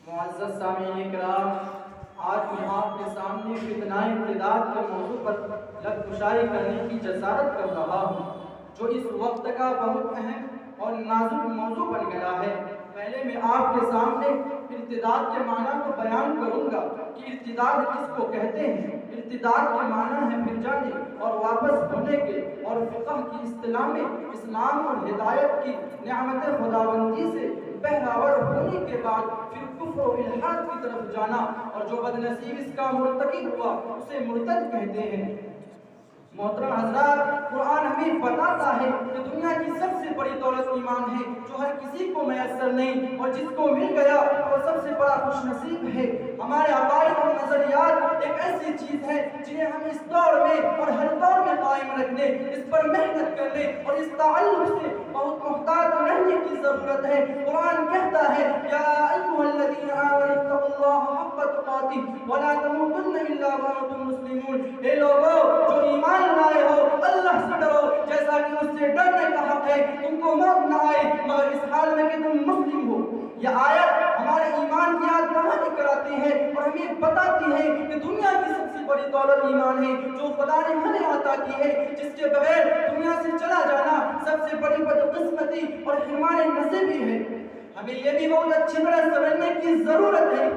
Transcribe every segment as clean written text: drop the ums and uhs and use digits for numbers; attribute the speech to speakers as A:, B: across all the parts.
A: معزز سامعین کرام، آج میں آپ کے سامنے فتنہ ارتداد کے موضوع پر لغزشی کرنے کی جسارت کر رہا ہوں، جو اس وقت کا بہت اہم اور نازک موضوع بن گیا ہے۔ پہلے میں آپ کے سامنے ارتداد کے معنی کو بیان کروں گا کہ ارتداد کس کو کہتے ہیں۔ ارتداد کے معنی ہے پھر جانے اور واپس ہونے کے، اور فقہ کی اصطلاح میں اسلام اور ہدایت کی نعمت خداوندی سے بہراور ہونے کے بعد پھر کفر و الحاد کی طرف جانا، اور جو بد نصیب اس کا مرتکب ہوا اسے مرتد کہتے ہیں۔ محترم حضرات، قرآن ہمیں بتاتا ہے کہ دنیا کی سب سے بڑی دولت ایمان ہے، جو ہر کسی کو میسر نہیں، اور جس کو مل گیا وہ سب سے بڑا خوش نصیب ہے۔ ہمارے عقائد اور نظریات ایک ایسی چیز ہے جنہیں ہم اس دور میں اور ہر دور میں قائم رکھنے، اس پر محنت کرنے اور اس تعلق سے بہت محتاط رہنے کی ضرورت ہے۔ قرآن کہتا ہے یا ایھا الذین آمنوا اتقوا اللہ حق تقاتہ ولا تموتن الا وانتم مسلمون۔ اے لوگو جو ایمان لائے ہو، اللہ سے ڈرو جیسا کہ اس سے ڈرنے کا حق ہے، تم کو موت نہ آئے مگر اس حال میں کہ تم مسلم ہو۔ یہ آیت ہمارے ایمان کی یاد دہانی کراتی ہے اور ہمیں بتاتی ہے کہ دنیا کی سب سے بڑی دولت ایمان ہے، جو خدا نے ہمیں عطا کی ہے، جس کے بغیر دنیا سے چلا جانا سب سے بڑی بدقسمتی اور حرمان نصیبی ہے۔ ہمیں یہ بھی بہت اچھی طرح سمجھنے کی ضرورت ہے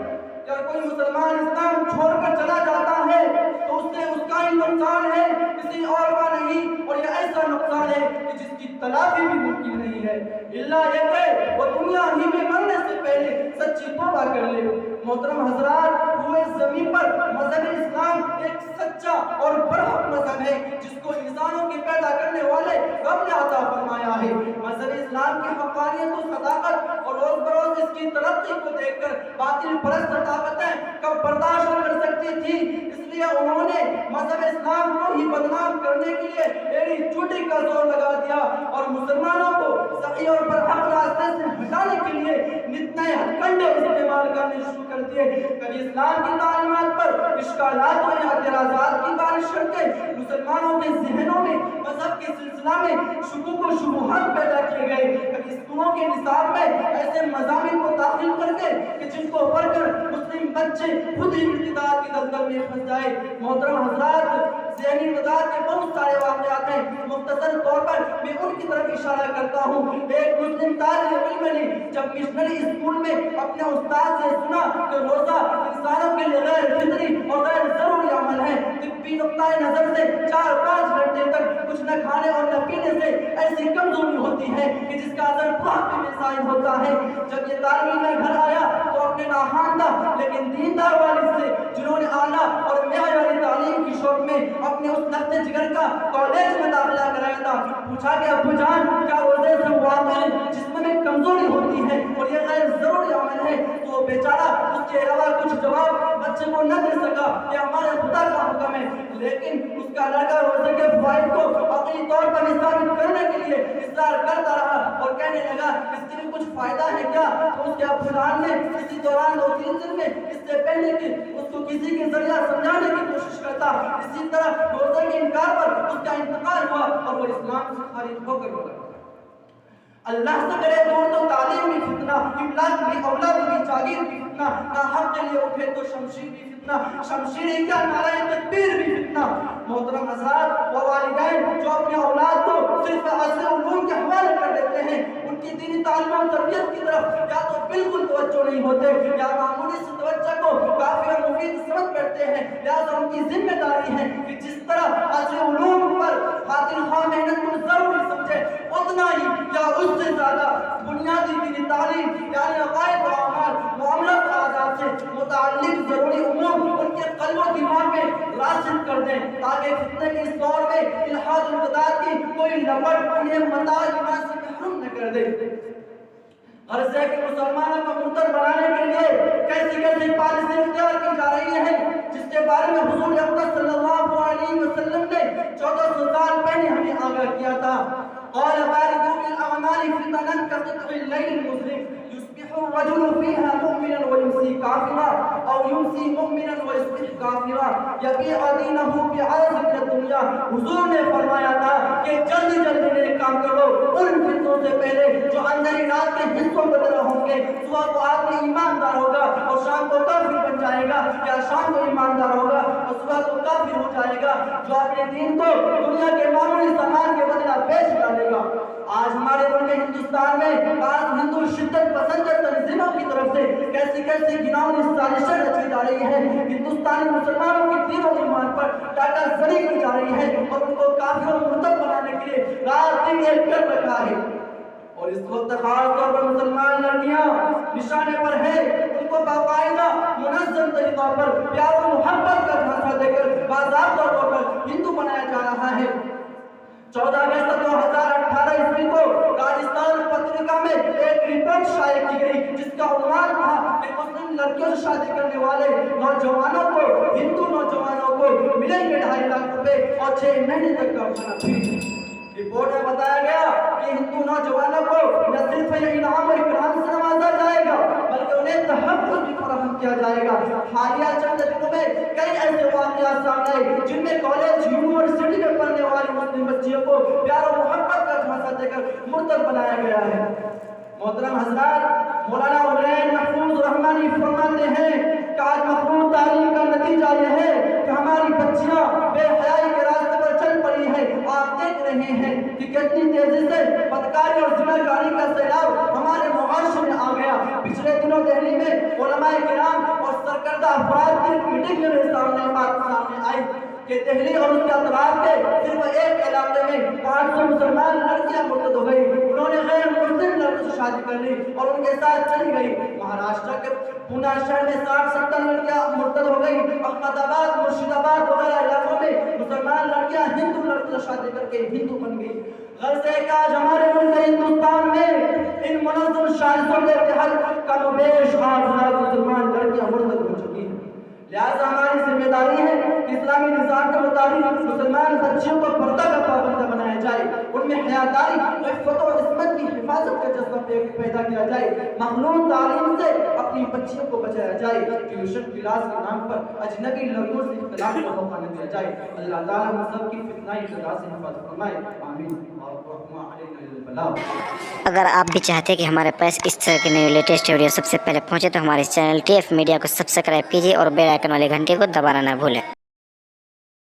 A: کہ اگر کوئی مسلمان اسلام چھوڑ کر چلا جاتا ہے تو اس سے اس کا ہی نقصان ہے، کسی اور کا نہیں، اور یہ ایسا نقصان ہے کہ جس کی تلافی بھی ممکن نہیں ہے، اللہ یہ کہ وہ دنیا ہی میں مرنے سے پہلے سچی توبہ کر لے۔ محترم حضرات، روئے زمین پر مذہب اسلام ایک سچا اور برحق مذہب ہے جس کو انسانوں کی پیدا کرنے والے رب نے عطا فرمایا ہے۔ مذہب اسلام کی حقانیت و صداقت اور روز بروز اس کی ترقی کو دیکھ کر باطل پرست طاقتیں کب برداشت نہ کر سکتی تھی، اس لیے انہوں نے مذہب اسلام کو ہی بدنام کرنے کے لیے ایڑی چوٹی کا زور لگا دیا اور مسلمانوں کو صحیح اور برحق راستے سے ہٹانے کے لیے نت نئے ہتھکنڈے استعمال کرنے شروع کر دیے۔ کبھی اسلام کی تعلیمات پر اشکالات اور اعتراضات کی بارش کر کے مسلمانوں کے ذہنوں میں مذہب کے سلسلہ میں شکوک و شبہات پیدا کیے گئے، کبھی اسکولوں کے نصاب میں ایسے مضامین کو داخل کر کے کہ جن کو پڑھ کر مسلم بچے خود ہی ارتداد کی دلدل میں پھنس جائے۔ محترم حضرات، ذہنی ارتداد کے بہت سارے واقعات ہیں، مختصر طور پر میں ان کی طرف اشارہ کرتا ہوں۔ ایک مسلم طالب علم نے جب مشنری اسکول میں اپنے استاد سے سنا کہ روزہ انسانوں کے لیے غیر فطری اور غیر ضروری عمل ہے، طبی نقطۂ نظر سے 4-5 گھنٹے تک کچھ نہ کھانے اور نہ پینے سے ایسی کمزوری ہوتی ہے کہ جس کا اثر بڑھاپے میں ظاہر ہوتا ہے۔ جب یہ طالب علم گھر آیا تو اپنے ناخواندہ لیکن دیندار والد سے، جنہوں نے اعلیٰ اور معیاری تعلیم کی شوق میں اپنے اس لخت جگر کا کالج میں داخلہ کرایا تھا، پوچھا کہ ابو جان کیا روزے سے واقعی جسم میں کمزوری ہوتی ہے اور یہ غیر ضروری عمل ہے؟ تو وہ بیچارہ اس کے علاوہ کچھ جواب بچے کو نہ دے سکا کہ ہمارے خدا کا حکم ہے، لیکن اس کا لڑکا روزے کے فوائد کو عقلی طور پر ثابت کرنے کے لیے اصرار کرتا رہا اور کہنے لگا اس کے لیے کچھ فائدہ ہے کیا؟ تو اس کے ابو جان نے اسی دوران 2-3 دن میں اس سے پہلے کہ اس کو کسی کے ذریعہ سمجھانے کی کوشش کرتا، اسی طرح روزے کے انکار پر اس کا انتقال ہوا اور وہ اسلام سے خارج ہو کر گیا۔ اللہ سے ڈرے دور تو تعلیم بھی فتنہ، املاک بھی، اولاد بھی، جاگیر بھی فتنہ، نہ حق کے لیے اٹھے تو شمشیر بھی فتنہ، شمشیر ہی کیا نعرہ تکبیر بھی فتنہ۔ محترم حضرات، وہ والدین جو اپنے اولاد کو صرف اصل علوم کے حوالے کر دیتے ہیں، ان کی دینی تعلیم و تربیت کی طرف یا تو بالکل توجہ نہیں ہوتے یا معمولی سے توجہ کو کافی اور مفید سمجھ بیٹھتے ہیں، لہذا ان کی ذمہ داری ہے کہ جس طرح اصل علوم پر خاطر خواہ محنت کو ضروری سمجھے، اتنا ہی یا اس سے زیادہ بنیادی دینی تعلیم یعنی عقائد و اعمال، معاملات و آداب سے متعلق ضروری امور ان کے قلب و دماغ میں راسخ کر دیں، تاکہ فتنے کے اس دور میں الحاد و ارتداد کی کوئی لپٹ انہیں متاع ایمان سے محروم نہ کر دے۔ غرض ہے کہ مسلمانوں کو مرتد بنانے کے لیے کیسی کیسی پالیسی اختیار کی جا رہی ہے، جس کے بارے میں حضور اکرم صلی اللہ علیہ وسلم نے 1400 سال پہلے ہمیں آگاہ کیا تھا۔ قال باركوا بالاعمال فتنا كقطع الليل المظلم يصبح الرجل فيها مؤمنا ويمسي كافرا او يمسي مؤمنا ويصبح كافرا يبيع دينه بعرض من الدنيا۔ حضور نے فرمایا تھا کہ جلدی جلدی نیک کام کرو ان فتنوں سے پہلے جو اندر رات کے حصوں بدل ہوں گے۔ صبح کو آدمی ایماندار ہوگا شام کو کافر بن جائے گا یا شام کو ایماندار ہوگا اور صبح کو کافر ہو جائے گا جو اپنے دین کو دنیا کے معمولی سامان کے بدلہ بیچ ڈالے گا۔ آج ہمارے ملک ہندوستان میں بعض ہندو شدت پسند تنظیموں کی طرف سے کیسی کیسی گھناؤنی سازشیں رچی جا رہی ہے، ہندوستانی مسلمانوں کی دین و ایمان پر ٹاٹا زنی کی جا رہی ہے اور ان کو کافر و مرتد بنانے کے لیے رات دن ایک کر رکھا ہے۔ اور اس وقت خاص طور پر مسلمان لڑکیاں نشانے پر ہیں، ان کو باقاعدہ منظم طریقوں پر پیار و محبت کا جھانسا دے کر باضابطہ طور پر ہندو بنایا جا رہا ہے۔ 14 اگست 2018 عیسوی کو راجستھان پترکا میں ایک رپورٹ شائع کی گئی جس کا عنوان تھا کہ مسلم لڑکیوں سے شادی کرنے والے نوجوانوں کو، ہندو نوجوانوں کو ملیں گے 2.5 لاکھ روپے اور 6 مہینے تک کا کھانا فری۔ رپورٹ میں بتایا گیا کہ ہندو نوجوانوں کو نہ صرف انعام و اکرام سے نوازا جائے گا بلکہ انہیں تحفظ بھی فراہم کیا جائے گا۔ حالیہ چند دنوں میں کئی ایسے واقعات سامنے آئے جن میں کالج یونیورسٹی میں پڑھنے والی مسلم بچیوں کو پیار و محبت کا جھانسا دے کر مرتد بنایا گیا ہے۔ محترم حضرات، مولانا عمرین محفوظ رحمانی فرماتے ہیں کہ آج مخلوط تعلیم کا نتیجہ یہ ہے کہ ہماری بچیاں بے حیائی کے راستے پر چل پڑی ہے۔ آپ دیکھ رہے ہیں کہ کتنی تیزی سے بدکاری اور زناکاری کا سیلاب ہمارے معاشرے میں آ گیا۔ پچھلے دنوں دہلی میں علماء کرام اور سرکردہ افراد کی میٹنگ میں بات سامنے آئی کہ دہلی اور اس کے اطراف کے صرف ایک علاقے میں 500 مسلمان لڑکیاں مرتد ہو گئی۔ انہوں نے غیر مسلم لڑکوں سے شادی کر لی اور ان کے ساتھ چلی گئی۔ مہاراشٹر کے پونا شہر میں 60-70 لڑکیاں مرتد ہو گئی۔ احمد آباد، مرشد آباد وغیرہ علاقوں میں مسلمان لڑکیاں ہندو لڑکوں سے شادی کر کے ہندو بن گئی۔ غرض ہے کہ آج ہمارے ملک ہندوستان میں ان منظم سازشوں کے تحت کم و بیش 8,000 مسلمان لڑکیاں مرتد ہو چکی ہیں۔ لہذا ہماری ذمہ داری ہے کہ اسلامی نظام کے مطابق مسلمان بچیوں کو پردہ کا پابند بنایا جائے، ان میں حیاداری، عفت و عصمت کی حفاظت کا جذبہ پیدا کیا جائے، مخلوط تعلیم سے اپنی بچیوں کو بچایا جائے، ٹیوشن کلاس کے نام پر اجنبی لڑکوں سے اختلاط کو موقع نہ دیا جائے۔ اللہ تعالیٰ ہم سب کی فتنہ ابتلا سے حفاظت فرمائے، آمین۔
B: اگر آپ بھی چاہتے ہیں کہ ہمارے پاس اس طرح کے نئے لیٹسٹ ویڈیو سب سے پہلے پہنچے تو ہمارے چینل TF میڈیا کو سبسکرائب کیجیے اور بیل آئیکن والے گھنٹی کو دبانا نہ بھولیں۔